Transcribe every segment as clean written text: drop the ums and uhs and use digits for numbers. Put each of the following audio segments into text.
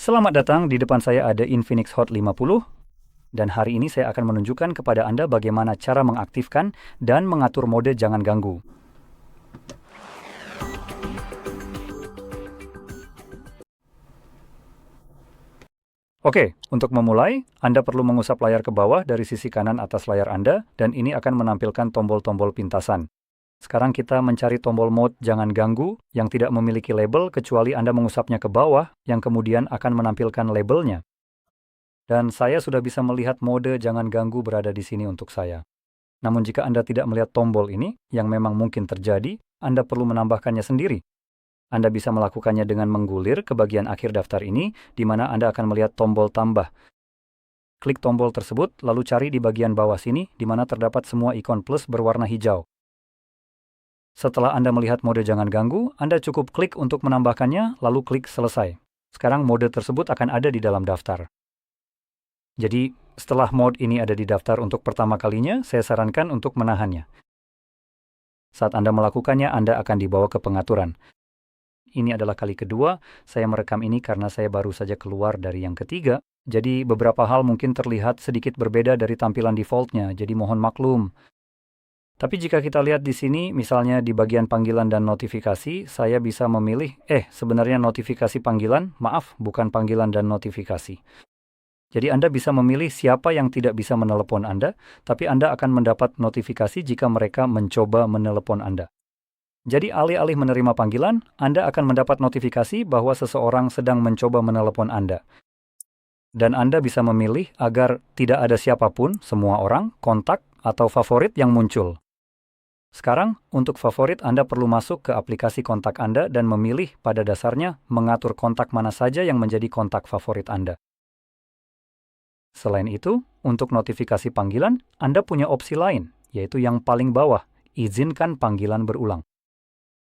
Selamat datang, di depan saya ada Infinix Hot 50, dan hari ini saya akan menunjukkan kepada Anda bagaimana cara mengaktifkan dan mengatur mode jangan ganggu. Oke, untuk memulai, Anda perlu mengusap layar ke bawah dari sisi kanan atas layar Anda, dan ini akan menampilkan tombol-tombol pintasan. Sekarang kita mencari tombol mode jangan ganggu yang tidak memiliki label kecuali Anda mengusapnya ke bawah, yang kemudian akan menampilkan labelnya. Dan saya sudah bisa melihat mode jangan ganggu berada di sini untuk saya. Namun jika Anda tidak melihat tombol ini, yang memang mungkin terjadi, Anda perlu menambahkannya sendiri. Anda bisa melakukannya dengan menggulir ke bagian akhir daftar ini, di mana Anda akan melihat tombol tambah. Klik tombol tersebut, lalu cari di bagian bawah sini, di mana terdapat semua ikon plus berwarna hijau. Setelah Anda melihat mode jangan ganggu, Anda cukup klik untuk menambahkannya, lalu klik selesai. Sekarang mode tersebut akan ada di dalam daftar. Jadi, setelah mode ini ada di daftar untuk pertama kalinya, saya sarankan untuk menahannya. Saat Anda melakukannya, Anda akan dibawa ke pengaturan. Ini adalah kali kedua saya merekam ini karena saya baru saja keluar dari yang ketiga. Jadi beberapa hal mungkin terlihat sedikit berbeda dari tampilan defaultnya, jadi mohon maklum. Tapi jika kita lihat di sini, misalnya di bagian panggilan dan notifikasi, saya bisa memilih, sebenarnya notifikasi panggilan, maaf, bukan panggilan dan notifikasi. Jadi Anda bisa memilih siapa yang tidak bisa menelepon Anda, tapi Anda akan mendapat notifikasi jika mereka mencoba menelepon Anda. Jadi alih-alih menerima panggilan, Anda akan mendapat notifikasi bahwa seseorang sedang mencoba menelepon Anda. Dan Anda bisa memilih agar tidak ada siapapun, semua orang, kontak, atau favorit yang muncul. Sekarang, untuk favorit Anda perlu masuk ke aplikasi kontak Anda dan memilih pada dasarnya mengatur kontak mana saja yang menjadi kontak favorit Anda. Selain itu, untuk notifikasi panggilan, Anda punya opsi lain, yaitu yang paling bawah, izinkan panggilan berulang.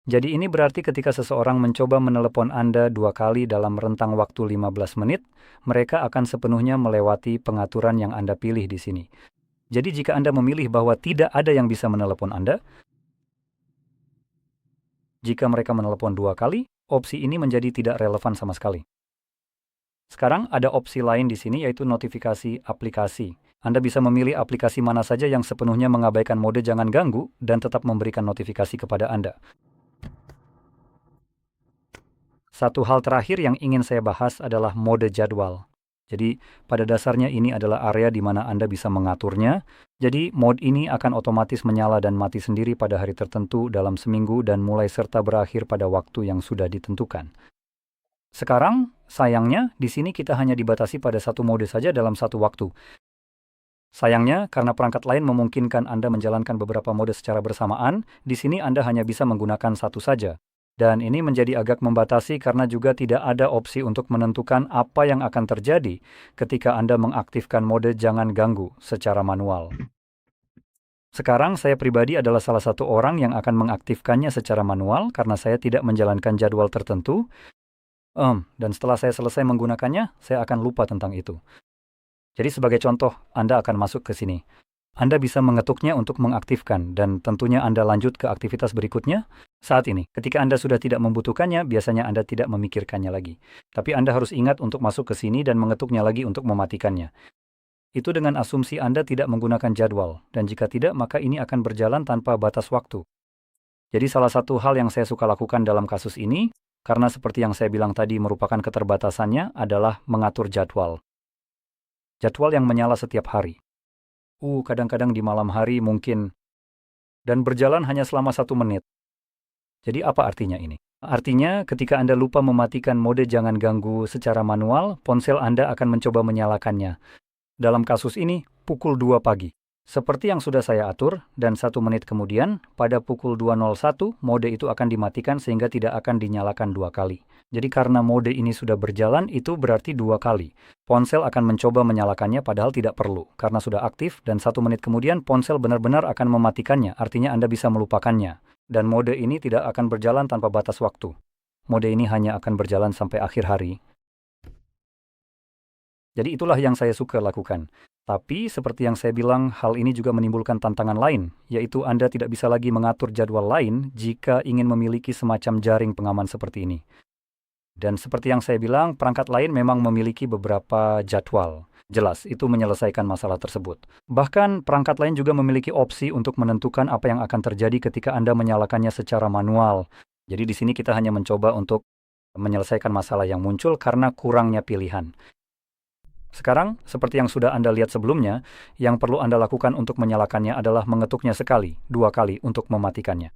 Jadi ini berarti ketika seseorang mencoba menelepon Anda 2 kali dalam rentang waktu 15 menit, mereka akan sepenuhnya melewati pengaturan yang Anda pilih di sini. Jadi jika Anda memilih bahwa tidak ada yang bisa menelepon Anda, jika mereka menelepon 2 kali, opsi ini menjadi tidak relevan sama sekali. Sekarang ada opsi lain di sini yaitu notifikasi aplikasi. Anda bisa memilih aplikasi mana saja yang sepenuhnya mengabaikan mode jangan ganggu dan tetap memberikan notifikasi kepada Anda. Satu hal terakhir yang ingin saya bahas adalah mode jadwal. Jadi, pada dasarnya ini adalah area di mana Anda bisa mengaturnya. Jadi, mode ini akan otomatis menyala dan mati sendiri pada hari tertentu dalam seminggu dan mulai serta berakhir pada waktu yang sudah ditentukan. Sekarang, sayangnya, di sini kita hanya dibatasi pada satu mode saja dalam satu waktu. Sayangnya, karena perangkat lain memungkinkan Anda menjalankan beberapa mode secara bersamaan, di sini Anda hanya bisa menggunakan satu saja. Dan ini menjadi agak membatasi karena juga tidak ada opsi untuk menentukan apa yang akan terjadi ketika Anda mengaktifkan mode jangan ganggu secara manual. Sekarang saya pribadi adalah salah satu orang yang akan mengaktifkannya secara manual karena saya tidak menjalankan jadwal tertentu. Dan setelah saya selesai menggunakannya, saya akan lupa tentang itu. Jadi sebagai contoh, Anda akan masuk ke sini. Anda bisa mengetuknya untuk mengaktifkan, dan tentunya Anda lanjut ke aktivitas berikutnya saat ini. Ketika Anda sudah tidak membutuhkannya, biasanya Anda tidak memikirkannya lagi. Tapi Anda harus ingat untuk masuk ke sini dan mengetuknya lagi untuk mematikannya. Itu dengan asumsi Anda tidak menggunakan jadwal, dan jika tidak, maka ini akan berjalan tanpa batas waktu. Jadi salah satu hal yang saya suka lakukan dalam kasus ini, karena seperti yang saya bilang tadi merupakan keterbatasannya, adalah mengatur jadwal. Jadwal yang menyala setiap hari. Kadang-kadang di malam hari mungkin, dan berjalan hanya selama 1 menit. Jadi apa artinya ini? Artinya ketika Anda lupa mematikan mode jangan ganggu secara manual, ponsel Anda akan mencoba menyalakannya. Dalam kasus ini, pukul 2 pagi. Seperti yang sudah saya atur, dan 1 menit kemudian, pada pukul 2.01, mode itu akan dimatikan sehingga tidak akan dinyalakan 2 kali. Jadi karena mode ini sudah berjalan, itu berarti 2 kali. Ponsel akan mencoba menyalakannya padahal tidak perlu, karena sudah aktif, dan 1 menit kemudian ponsel benar-benar akan mematikannya, artinya Anda bisa melupakannya. Dan mode ini tidak akan berjalan tanpa batas waktu. Mode ini hanya akan berjalan sampai akhir hari. Jadi itulah yang saya suka lakukan. Tapi seperti yang saya bilang, hal ini juga menimbulkan tantangan lain, yaitu Anda tidak bisa lagi mengatur jadwal lain jika ingin memiliki semacam jaring pengaman seperti ini. Dan seperti yang saya bilang, perangkat lain memang memiliki beberapa jadwal. Jelas, itu menyelesaikan masalah tersebut. Bahkan, perangkat lain juga memiliki opsi untuk menentukan apa yang akan terjadi ketika Anda menyalakannya secara manual. Jadi di sini kita hanya mencoba untuk menyelesaikan masalah yang muncul karena kurangnya pilihan. Sekarang, seperti yang sudah Anda lihat sebelumnya, yang perlu Anda lakukan untuk menyalakannya adalah mengetuknya sekali, 2 kali untuk mematikannya.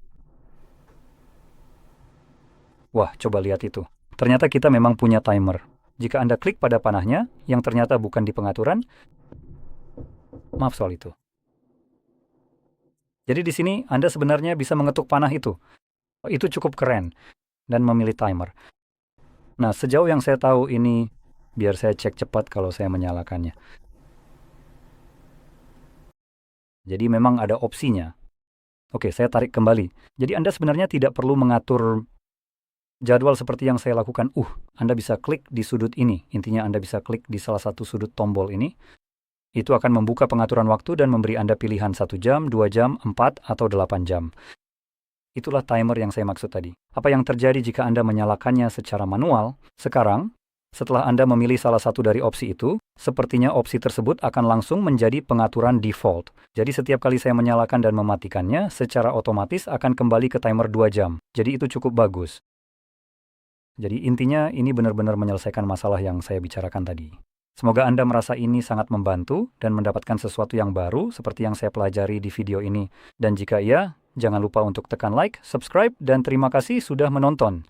Wah, coba lihat itu. Ternyata kita memang punya timer. Jika Anda klik pada panahnya, yang ternyata bukan di pengaturan, maaf soal itu. Jadi di sini Anda sebenarnya bisa mengetuk panah itu. Itu cukup keren dan memilih timer. Nah, sejauh yang saya tahu ini, biar saya cek cepat kalau saya menyalakannya. Jadi memang ada opsinya. Oke, saya tarik kembali. Jadi Anda sebenarnya tidak perlu mengatur jadwal seperti yang saya lakukan. Anda bisa klik di sudut ini. Intinya Anda bisa klik di salah satu sudut tombol ini. Itu akan membuka pengaturan waktu dan memberi Anda pilihan 1 jam, 2 jam, 4, atau 8 jam. Itulah timer yang saya maksud tadi. Apa yang terjadi jika Anda menyalakannya secara manual? Sekarang, setelah Anda memilih salah satu dari opsi itu, sepertinya opsi tersebut akan langsung menjadi pengaturan default. Jadi setiap kali saya menyalakan dan mematikannya, secara otomatis akan kembali ke timer 2 jam. Jadi itu cukup bagus. Jadi intinya ini benar-benar menyelesaikan masalah yang saya bicarakan tadi. Semoga Anda merasa ini sangat membantu dan mendapatkan sesuatu yang baru seperti yang saya pelajari di video ini. Dan jika iya, jangan lupa untuk tekan like, subscribe, dan terima kasih sudah menonton.